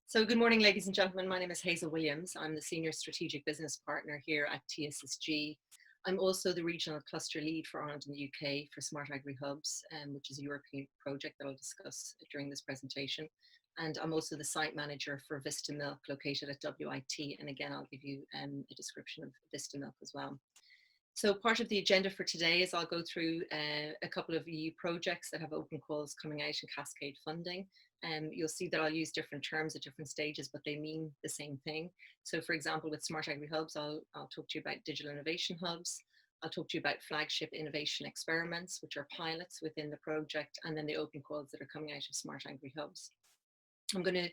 So good morning, ladies and gentlemen. My name is Hazel Williams. I'm the Senior Strategic Business Partner here at TSSG. I'm also the Regional Cluster Lead for Ireland and the UK for Smart Agri-Hubs, which is a European project that I'll discuss during this presentation. And I'm also the Site Manager for VistaMilk, located at WIT. And again, I'll give you a description of VistaMilk as well. So part of the agenda for today is I'll go through a couple of EU projects that have open calls coming out in Cascade Funding. You'll see that I'll use different terms at different stages, but they mean the same thing. So for example, with Smart Agri-Hubs, I'll talk to you about digital innovation hubs. I'll talk to you about flagship innovation experiments, which are pilots within the project, and then the open calls that are coming out of Smart Agri-Hubs. I'm going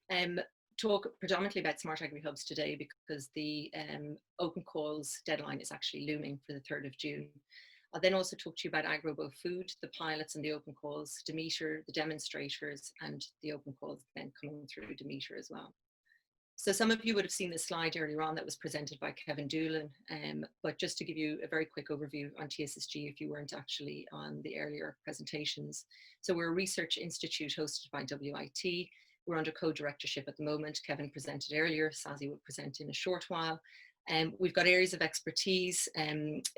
to talk predominantly about Smart Agri-Hubs today because the open calls deadline is actually looming for the 3rd of June. I'll then also talk to you about Agrobofood, the pilots and the open calls, Demeter, the demonstrators, and the open calls then coming through Demeter as well. So some of you would have seen this slide earlier on that was presented by Kevin Doolan, but just to give you a very quick overview on TSSG if you weren't actually on the earlier presentations. So we're a research institute hosted by WIT. We're under co-directorship at the moment. Kevin presented earlier, Sazi will present in a short while. We've got areas of expertise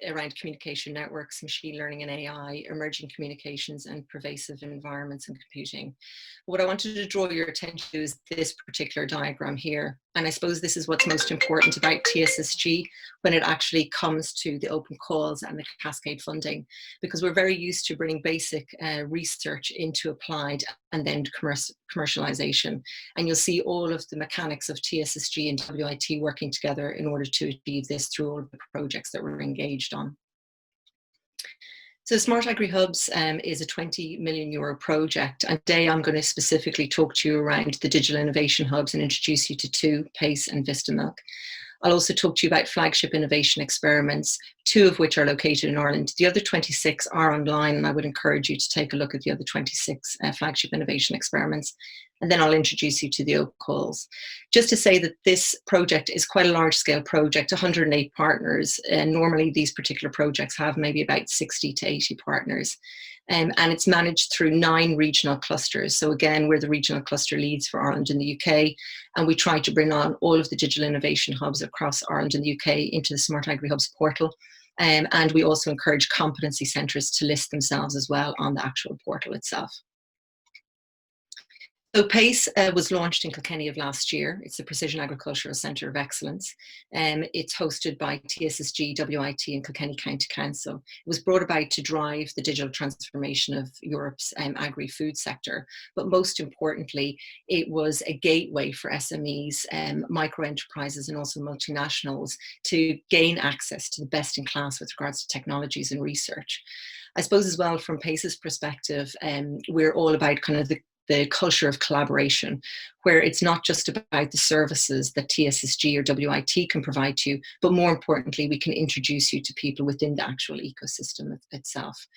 around communication networks, machine learning and AI, emerging communications and pervasive environments and computing. What I wanted to draw your attention to is this particular diagram here. And I suppose this is what's most important about TSSG when it actually comes to the open calls and the Cascade funding, because we're very used to bringing basic research into applied and then commercialization. And you'll see all of the mechanics of TSSG and WIT working together in order to achieve this through all of the projects that we're engaged on. So Smart Agri-Hubs is a €20 million project, and today I'm going to specifically talk to you around the digital innovation hubs and introduce you to two, Pace and VistaMilk. I'll also talk to you about flagship innovation experiments, 2 of which are located in Ireland. The other 26 are online, and I would encourage you to take a look at the other 26 flagship innovation experiments. And then I'll introduce you to the open calls. Just to say that this project is quite a large scale project, 108 partners. And normally these particular projects have maybe about 60 to 80 partners. And it's managed through 9 regional clusters. So again, we're the regional cluster leads for Ireland and the UK. And we try to bring on all of the digital innovation hubs across Ireland and the UK into the Smart Agri-Hubs portal. And we also encourage competency centres to list themselves as well on the actual portal itself. So PACE was launched in Kilkenny of last year. It's the Precision Agricultural Centre of Excellence. It's hosted by TSSG, WIT and Kilkenny County Council. It was brought about to drive the digital transformation of Europe's agri-food sector. But most importantly, it was a gateway for SMEs, micro enterprises and also multinationals to gain access to the best in class with regards to technologies and research. I suppose as well from PACE's perspective, we're all about kind of the culture of collaboration, where it's not just about the services that TSSG or WIT can provide to you, but more importantly, we can introduce you to people within the actual ecosystem itself.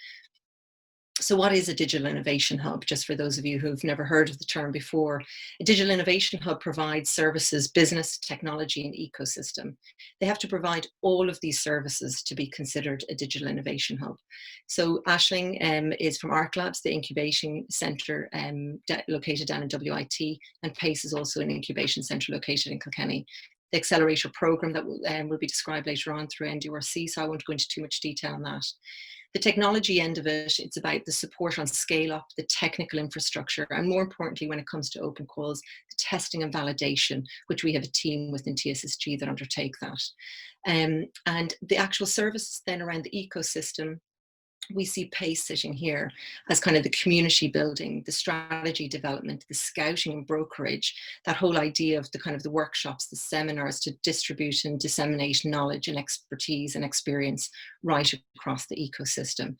So what is a digital innovation hub? Just for those of you who've never heard of the term before, a digital innovation hub provides services, business, technology, and ecosystem. They have to provide all of these services to be considered a digital innovation hub. So Ashling is from ARC Labs, the incubation centre located down in WIT, and PACE is also an incubation centre located in Kilkenny. The accelerator programme that will be described later on through NDRC, so I won't go into too much detail on that. The technology end of it, it's about the support on scale up, the technical infrastructure, and more importantly, when it comes to open calls, the testing and validation, which we have a team within TSSG that undertake that. And the actual services then around the ecosystem, we see PACE sitting here as kind of the community building, the strategy development, the scouting and brokerage, that whole idea of the kind of the workshops, the seminars to distribute and disseminate knowledge and expertise and experience right across the ecosystem.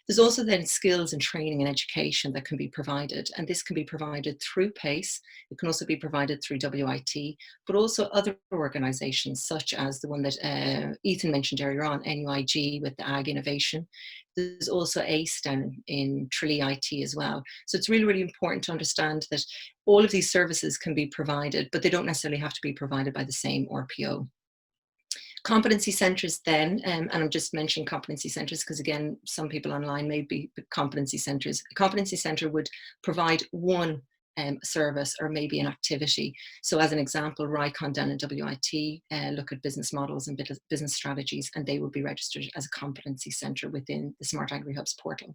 There's also then skills and training and education that can be provided, and this can be provided through PACE. It can also be provided through WIT, but also other organisations such as the one that Ethan mentioned earlier on, NUIG with the Ag Innovation. There's also ACE down in Tralee IT as well. So it's really, really important to understand that all of these services can be provided, but they don't necessarily have to be provided by the same RPO. Competency centres then, and I'm just mentioning competency centres because again, some people online may be competency centres. A competency centre would provide one service or maybe an activity. So as an example, Rycon down in WIT look at business models and business strategies, and they will be registered as a competency centre within the Smart Agri-Hubs portal.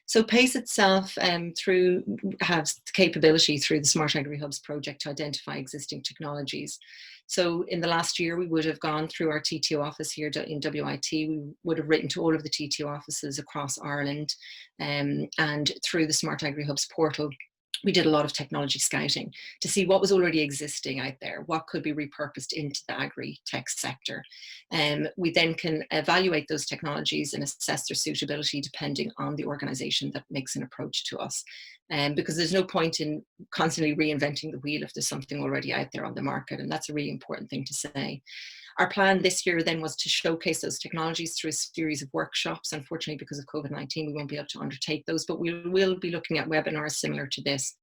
So PACE itself has the capability through the Smart Agri-Hubs project to identify existing technologies. So in the last year, we would have gone through our TTO office here in WIT. We would have written to all of the TTO offices across Ireland, and through the Smart Agri-Hubs portal, we did a lot of technology scouting to see what was already existing out there, what could be repurposed into the Agri-Tech sector. We then can evaluate those technologies and assess their suitability depending on the organisation that makes an approach to us. Because there's no point in constantly reinventing the wheel if there's something already out there on the market, and that's a really important thing to say. Our plan this year then was to showcase those technologies through a series of workshops. Unfortunately, because of COVID-19, we won't be able to undertake those, but we will be looking at webinars similar to this.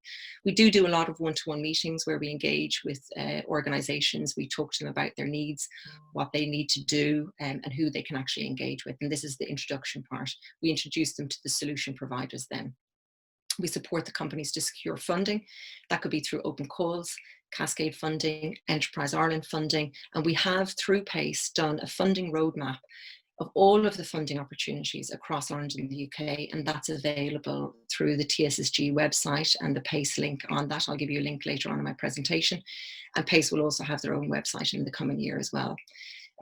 We do a lot of one-to-one meetings where we engage with organisations. We talk to them about their needs, what they need to do, and who they can actually engage with. And this is the introduction part. We introduce them to the solution providers then. We support the companies to secure funding. That could be through open calls, Cascade Funding, Enterprise Ireland funding, and we have, through PACE, done a funding roadmap of all of the funding opportunities across Ireland and the UK, and that's available through the TSSG website and the PACE link on that. I'll give you a link later on in my presentation, and PACE will also have their own website in the coming year as well.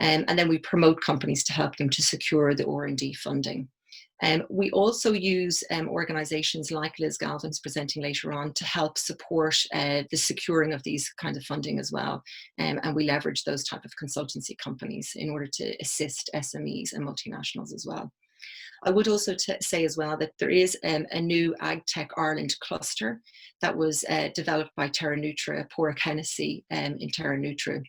And then we promote companies to help them to secure the R&D funding. We also use organisations like Liz Galvin's presenting later on to help support the securing of these kinds of funding as well. And we leverage those type of consultancy companies in order to assist SMEs and multinationals as well. I would also say as well that there is a new Ag-Tech Ireland cluster that was developed by Terra Nutra. Porrick Hennessy in Terra Nutra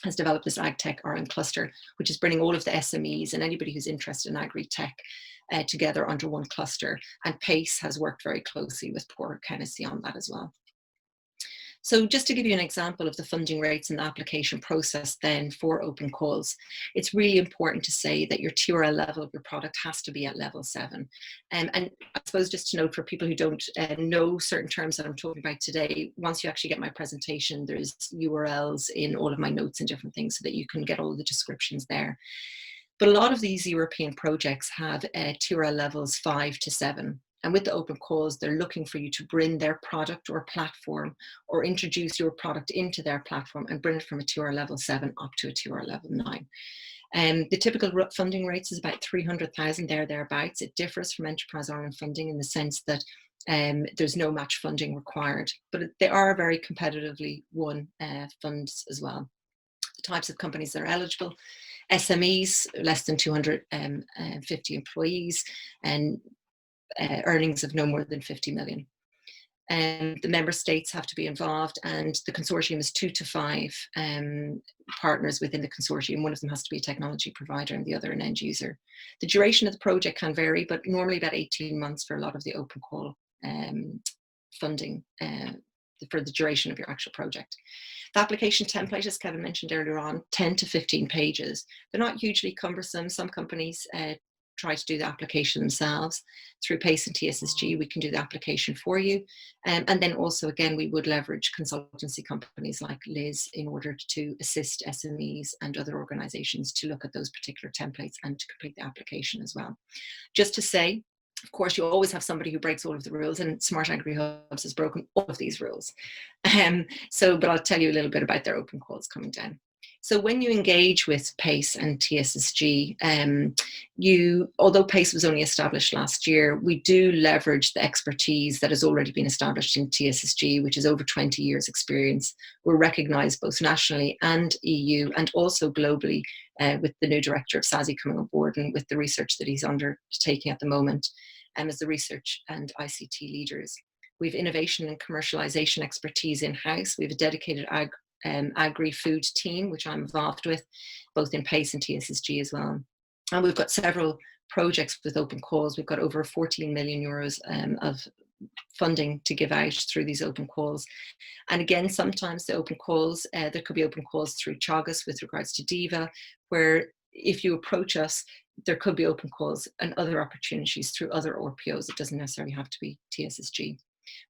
has developed this Ag-Tech Ireland cluster, which is bringing all of the SMEs and anybody who's interested in Agri-Tech together under one cluster. And PACE has worked very closely with Porrick Hennessy on that as well. So just to give you an example of the funding rates and the application process then for open calls, it's really important to say that your TRL level of your product has to be at level 7. And I suppose just to note for people who don't know certain terms that I'm talking about today, once you actually get my presentation, there's URLs in all of my notes and different things so that you can get all the descriptions there. But a lot of these European projects have TRL levels 5 to 7. And with the open calls, they're looking for you to bring their product or platform or introduce your product into their platform and bring it from a TRL level 7 up to a TRL level 9. The typical funding rates is about 300,000 thereabouts. It differs from Enterprise Ireland funding in the sense that there's no match funding required, but they are very competitively won funds as well. The types of companies that are eligible: SMEs, less than 250 employees, and earnings of no more than 50 million. The member states have to be involved, and the consortium is 2 to 5 partners within the consortium. One of them has to be a technology provider and the other an end user. The duration of the project can vary, but normally about 18 months for a lot of the open call funding for the duration of your actual project. The application template, as Kevin mentioned earlier on, 10 to 15 pages. They're not hugely cumbersome. Some companies try to do the application themselves. Through PACE and TSSG, we can do the application for you. And then also, again, we would leverage consultancy companies like Liz in order to assist SMEs and other organizations to look at those particular templates and to complete the application as well. Just to say, of course, you always have somebody who breaks all of the rules, and Smart Agri-Hubs has broken all of these rules. But I'll tell you a little bit about their open calls coming down. So when you engage with PACE and TSSG, although PACE was only established last year, we do leverage the expertise that has already been established in TSSG, which is over 20 years experience. We're recognised both nationally and EU and also globally with the new director of SASI coming on board and with the research that he's undertaking at the moment as the research and ICT leaders. We have innovation and commercialisation expertise in-house. We have a dedicated Agri-Food team, which I'm involved with, both in PACE and TSSG as well. And we've got several projects with open calls. We've got over 14 million euros of funding to give out through these open calls. And again, sometimes the open calls, there could be open calls through Teagasc with regards to DIVA, where if you approach us, there could be open calls and other opportunities through other RPOs. It doesn't necessarily have to be TSSG.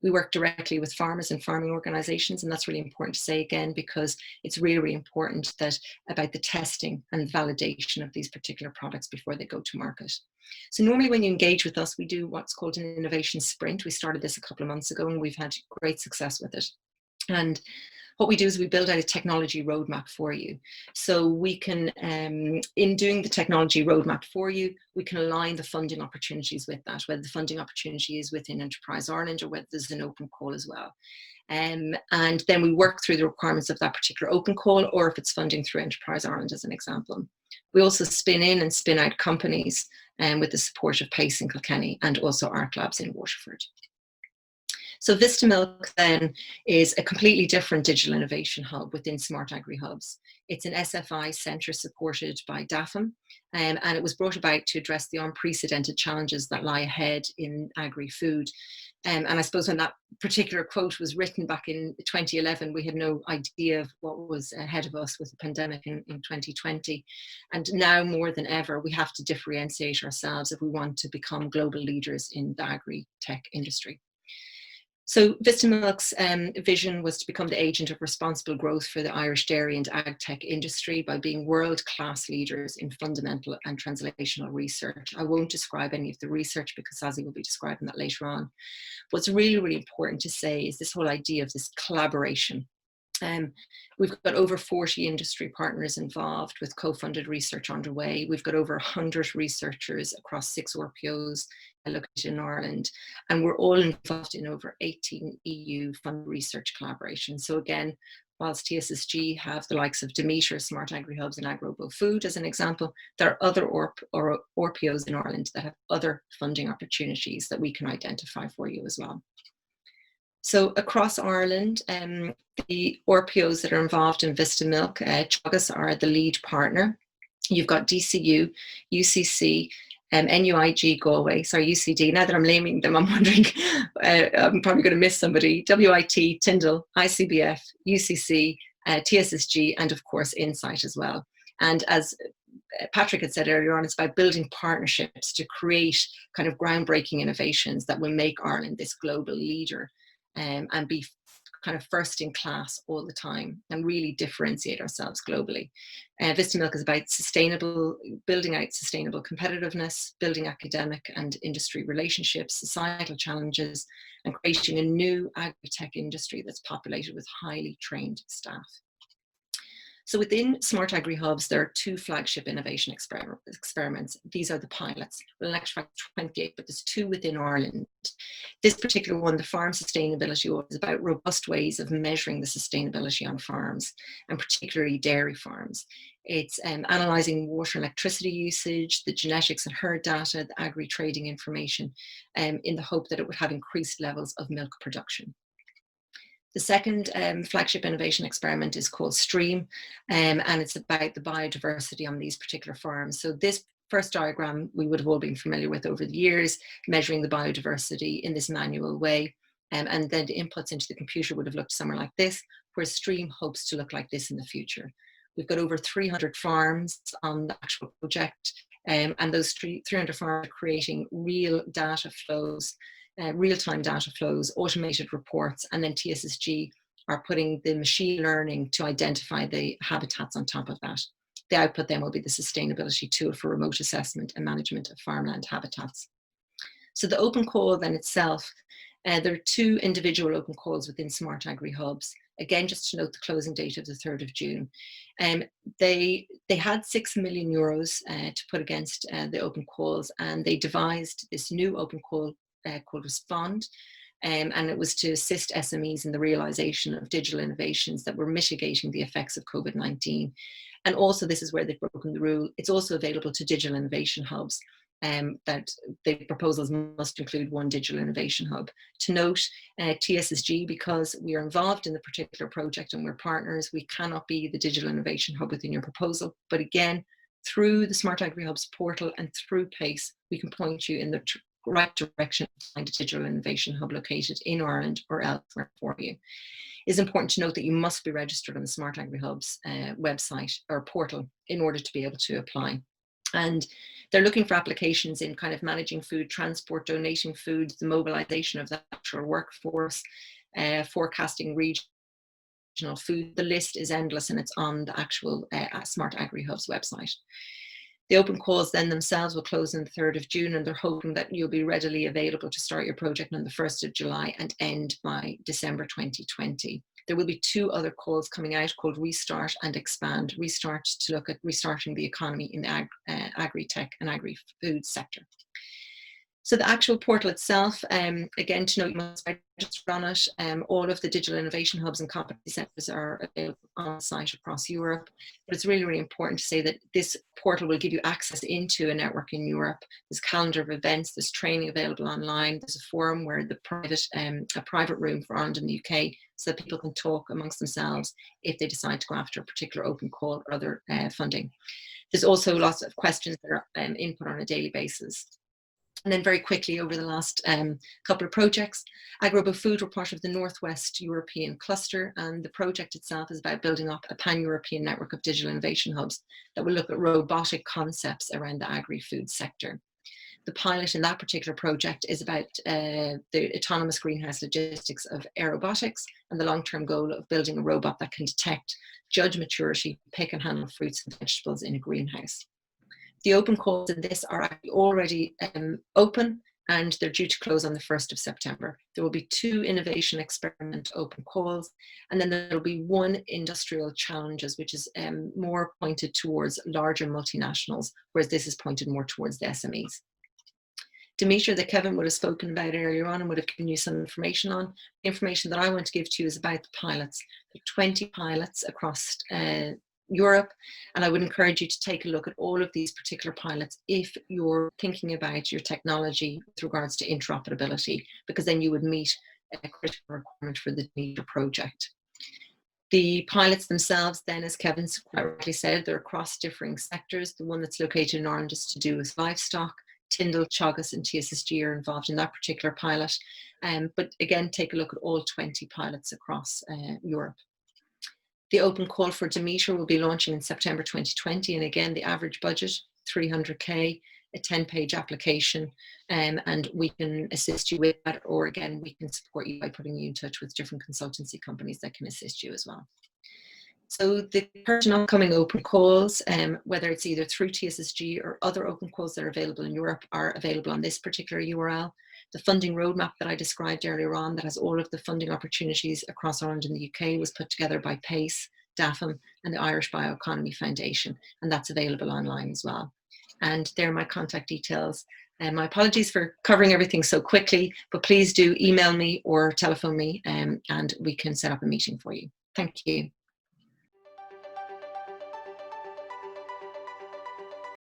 We work directly with farmers and farming organisations, and that's really important to say again, because it's really, really important that about the testing and validation of these particular products before they go to market. So normally when you engage with us, we do what's called an innovation sprint. We started this a couple of months ago and we've had great success with it. And what we do is we build out a technology roadmap for you. So we can, in doing the technology roadmap for you, we can align the funding opportunities with that, whether the funding opportunity is within Enterprise Ireland or whether there's an open call as well. And then we work through the requirements of that particular open call, or if it's funding through Enterprise Ireland as an example. We also spin in and spin out companies with the support of PACE in Kilkenny and also ARC Labs in Waterford. So VistaMilk then is a completely different digital innovation hub within Smart Agri Hubs. It's an SFI centre supported by DAFM, and it was brought about to address the unprecedented challenges that lie ahead in agri-food. And I suppose when that particular quote was written back in 2011, we had no idea of what was ahead of us with the pandemic in 2020. And now more than ever, we have to differentiate ourselves if we want to become global leaders in the agri-tech industry. So VistaMilk's vision was to become the agent of responsible growth for the Irish dairy and ag-tech industry by being world-class leaders in fundamental and translational research. I won't describe any of the research because Sazi will be describing that later on. What's really, really important to say is this whole idea of this collaboration. We've got over 40 industry partners involved with co-funded research underway. We've got over 100 researchers across 6 RPOs located in Ireland, and we're all involved in over 18 EU fund research collaborations. So again, whilst TSSG have the likes of Demeter, Smart Agri Hubs and Agrobofood as an example, there are other RPOs in Ireland that have other funding opportunities that we can identify for you as well. So across Ireland, the RPOs that are involved in VistaMilk, Teagasc are the lead partner. You've got DCU, UCC, NUIG Galway, sorry, UCD. Now that I'm naming them, I'm wondering, I'm probably going to miss somebody. WIT, Tyndall, ICBF, UCC, TSSG, and of course Insight as well. And as Patrick had said earlier on, it's about building partnerships to create kind of groundbreaking innovations that will make Ireland this global leader. And be kind of first in class all the time and really differentiate ourselves globally. VistaMilk is about building out sustainable competitiveness, building academic and industry relationships, societal challenges, and creating a new agri-tech industry that's populated with highly trained staff. So within Smart Agri Hubs, there are 2 flagship innovation experiments. These are the pilots. Well, in actual fact, 28, but there's 2 within Ireland. This particular one, the farm sustainability, is about robust ways of measuring the sustainability on farms, and particularly dairy farms. It's analysing water and electricity usage, the genetics and herd data, the agri-trading information, in the hope that it would have increased levels of milk production. The second flagship innovation experiment is called STREAM, and it's about the biodiversity on these particular farms. So this first diagram we would have all been familiar with over the years, measuring the biodiversity in this manual way, and then the inputs into the computer would have looked somewhere like this, whereas STREAM hopes to look like this in the future. We've got over 300 farms on the actual project, and those 300 farms are creating real data flows, real-time data flows, automated reports, and then TSSG are putting the machine learning to identify the habitats on top of that. The output then will be the sustainability tool for remote assessment and management of farmland habitats. So the open call then itself, there are 2 individual open calls within Smart Agri Hubs. Again, just to note the closing date of the 3rd of June. They had €6 million to put against the open calls, and they devised this new open call called Respond, and it was to assist SMEs in the realization of digital innovations that were mitigating the effects of COVID-19. And also, this is where they've broken the rule, it's also available to digital innovation hubs, that the proposals must include 1 digital innovation hub. To note, TSSG, because we are involved in the particular project and we're partners, we cannot be the digital innovation hub within your proposal. But again, through the Smart Agri Hubs portal and through PACE, we can point you in the right direction to find a digital innovation hub located in Ireland or elsewhere for you. It's important to note that you must be registered on the Smart Agri Hubs website or portal in order to be able to apply. And They're looking for applications in kind of managing food transport, donating food, the mobilization of the actual workforce, forecasting regional food. The list is endless, and it's on the actual Smart Agri Hub's website. The open calls then themselves will close on the 3rd of June, and they're hoping that you'll be readily available to start your project on the 1st of July and end by December 2020. There will be 2 other calls coming out called Restart and Expand. Restart to look at restarting the economy in the Agri-Tech and Agri-Food sector. So the actual portal itself, again, to note, you must register on it. All of the digital innovation hubs and competency centres are available on site across Europe. But it's really, really important to say that this portal will give you access into a network in Europe. There's a calendar of events, there's training available online, there's a forum where a private room for Ireland and the UK, so that people can talk amongst themselves if they decide to go after a particular open call or other funding. There's also lots of questions that are input on a daily basis. And then very quickly, over the last couple of projects, Agrobofood were part of the Northwest European cluster, and the project itself is about building up a pan-European network of digital innovation hubs that will look at robotic concepts around the agri-food sector. The pilot in that particular project is about the autonomous greenhouse logistics of aerobotics, and the long-term goal of building a robot that can detect, judge maturity, pick and handle fruits and vegetables in a greenhouse. The open calls in this are actually already open, and they're due to close on the 1st of September. There will be 2 innovation experiment open calls, and then there will be 1 industrial challenges, which is more pointed towards larger multinationals, whereas this is pointed more towards the SMEs. Demeter, that Kevin would have spoken about earlier on and would have given you some information on. The information that I want to give to you is about the pilots. There are 20 pilots across Europe, and I would encourage you to take a look at all of these particular pilots if you're thinking about your technology with regards to interoperability, because then you would meet a critical requirement for the Demeter project. The pilots themselves then, as Kevin's quite rightly said, they're across differing sectors. The one that's located in Ireland is to do with livestock. Tyndall, Teagasc and TSSG are involved in that particular pilot. But again, take a look at all 20 pilots across Europe. The open call for Demeter will be launching in September 2020, and again, the average budget, 300k, a 10-page application, and we can assist you with that, or again, we can support you by putting you in touch with different consultancy companies that can assist you as well. So the current upcoming open calls, whether it's either through TSSG or other open calls that are available in Europe, are available on this particular URL. The funding roadmap that I described earlier on, that has all of the funding opportunities across Ireland and the UK, was put together by PACE, DAFM and the Irish Bioeconomy Foundation, and that's available online as well. And there are my contact details. And my apologies for covering everything so quickly, but please do email me or telephone me, and we can set up a meeting for you. Thank you.